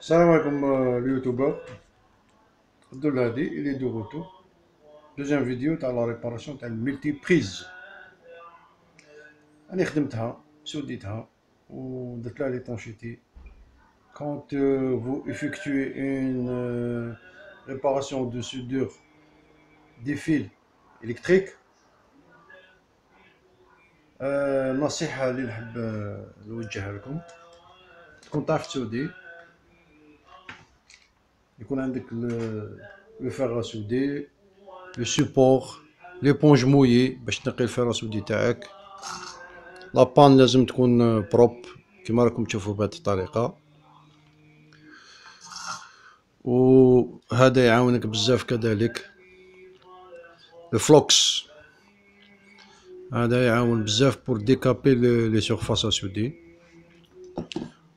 Salam alaikum les youtubeurs. Abdul Hadi, il est de retour. Deuxième vidéo, tu as la réparation de multiprise. أنا خدمتها سوديتها ودرت لها l'étanchéité. Quand vous effectuez une réparation de soudure des fils électriques, النصيحة اللي نحب نوجهها لكم تكون تعرف تسودي، يكون عندك le fer à souder، le support، l'éponge mouillée باش تنقي الفير اسودي تاعك. لابان لازم تكون بروب كيما راكم تشوفوا بهذه الطريقه، وهذا يعاونك بزاف. كذلك الفلوكس هذا يعاون بزاف بور ديكابي لي سورفاس اسودي.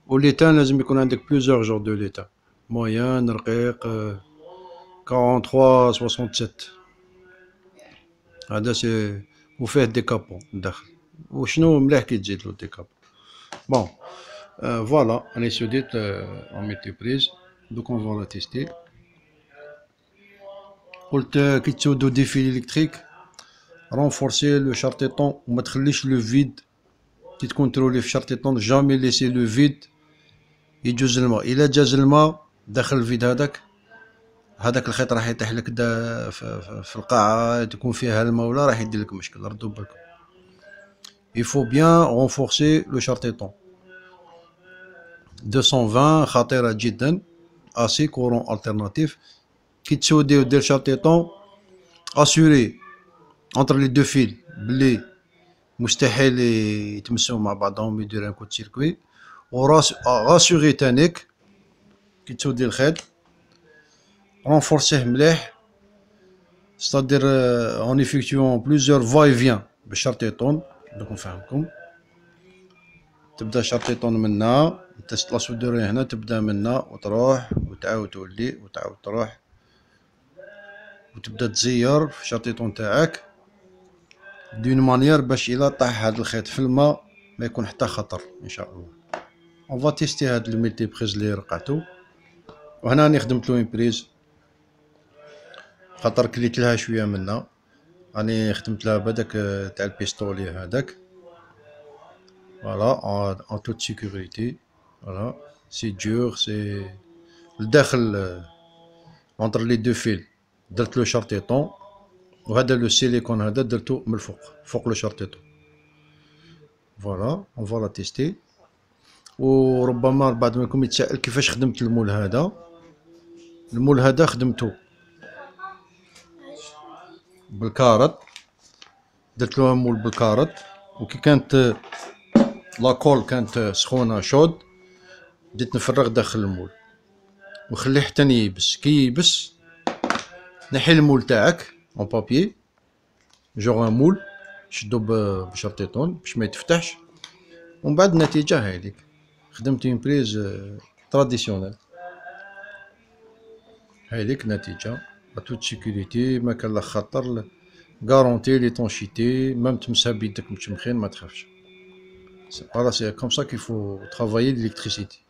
وليتان لازم يكون عندك بليزيور جور دو ليتان، مويان، رقيق، 43 67. هذا سي وفيه ديكابون داخل، وشنو مليح كي تزيد له ديكاب. بون فوالا راني سوديت اون ملتيبريز، دوك اون فوا لا تيستي. قلت كي تسودو دي فيل الكتريك رونفورسي لو شارتيطون وما تخليش لو فيد. كي تكونترولي في شارتيطون جامي ليسي لو فيد يجوز الماء. الا جاز الماء داخل الفيد هذاك الخيط راح يطيح لك في القاعه تكون فيها الماء، ولا راح يدير لك مشكل. ردوا بالكم. Il faut bien renforcer le chartéton. 220 خطيرة جدا، assez courant alternatif. كي تسودي ودير شارتيطون assuré entre les deux fils بلي مستحيل يتمسوا مع بعضهم يديروا ان كود سيركوي. وراسوري تانيك كي تسودي الخيط renforcيه مليح، c'est-à-dire en effectuant plusieurs va-et-vient بالشارتيطون. دوك نفهمكم. تبدا شارتيطون منا، انت لا سودوري هنا تبدا منا وتروح وتعاود تولي وتعاود تروح، وتبدا تزير في الشارتيطون تاعك دون مانيير باش الا طاح هاد الخيط في الماء ما يكون حتى خطر ان شاء الله. اون فا تيستي هاد الملتي بريز اللي رقعتو. وهنا راني خدمت له اون بريز خاطر كليت لها شويه منا، راني خدمت لها بهداك تاع البيستولي هذاك. فوالا en toute sécurité. Voilà, c'est dur, c'est الداخل entre les deux fils. درت له شارتيطون، وهذا لو سيليكون هذا درتو من الفوق فوق لو شارتيطون. فوالا اون فوالا تيستي. وربما بعض منكم يتساءل كيفاش خدمت المول هذا. المول هذا خدمته بالكارت، درت له مول بالكارت، وكي كانت لاكول كانت سخونه شود بديت نفرغ داخل المول وخليه حتى ييبس. كي ييبس نحي المول تاعك اون بابيي جوغ ان مول، شدو بشرطيطون باش ما يتفتحش، ومن بعد النتيجه هايليك. خدمت اون بريز تراديسيونيل، هايليك النتيجه بتوت سيكوريتي، ما كان لا خطر، غارونتي ليطونشيتي، ميم تمسها بيدك متشمخين ما تخافش. فوالا سي كوم سا كي فو ترافايي ليليكتريسيتي،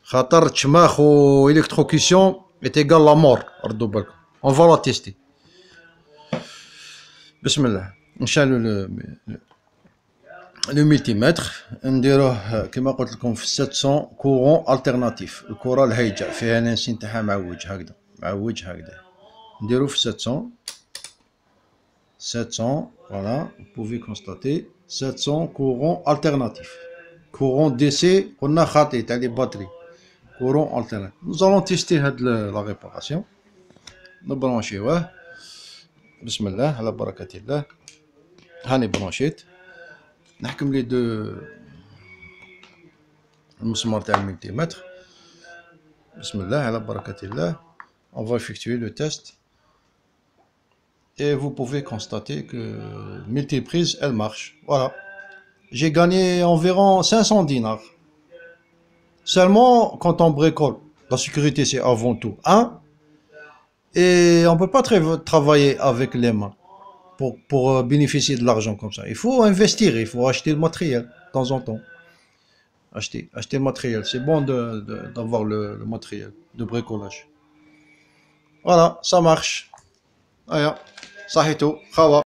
خاطر تشماخ و الكتروكيسيون ايت ايغال لا مور. ردوا بالكم. اون فوا لا تيستي. بسم الله. نشعلو لو ملتيمتر، نديروه كما قلت لكم في 700 كورون التيرناتيف. الكره الهيجه فيها لانسين تاعها معوج هكذا، معوج هكذا. نديرو في 700. فوالا بوفي كونستاتي 700 كورون التيرناتيف. كورون دي سي قلنا خاطي تاع لي باتري، كورون التيرناتيف. نو زالون تيستي هاد لا ريباراسيون. نبرونشيوه. بسم الله على بركة الله. هاني برونشيت. نحكم لي دو المسمار تاع الملتيمتر. بسم الله على بركة الله. On va effectuer le test et vous pouvez constater que multiprise elle marche. Voilà. J'ai gagné environ 500 dinars. Seulement quand on bricole, la sécurité c'est avant tout. Et on ne peut pas travailler avec les mains pour bénéficier de l'argent comme ça. Il faut investir, il faut acheter le matériel de temps en temps. Achetez le matériel. C'est bon d'avoir le matériel de bricolage. Voilà, ça marche. Aya, صحيتو خاوة.